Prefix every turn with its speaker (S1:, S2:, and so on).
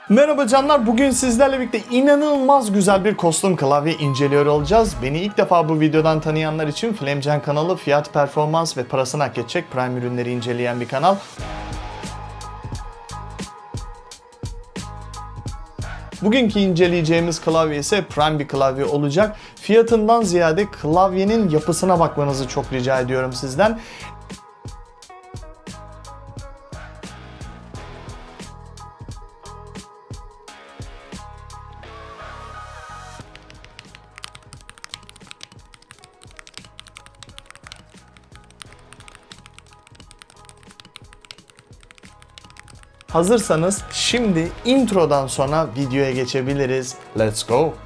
S1: Merhaba canlar, bugün sizlerle birlikte inanılmaz güzel bir custom klavye inceliyor olacağız. Beni ilk defa bu videodan tanıyanlar için Flamecan kanalı fiyat, performans ve parasını hak edecek prime ürünleri inceleyen bir kanal. Bugünkü inceleyeceğimiz klavye ise prime bir klavye olacak. Fiyatından ziyade klavyenin yapısına bakmanızı çok rica ediyorum sizden. Hazırsanız şimdi introdan sonra videoya geçebiliriz. Let's go!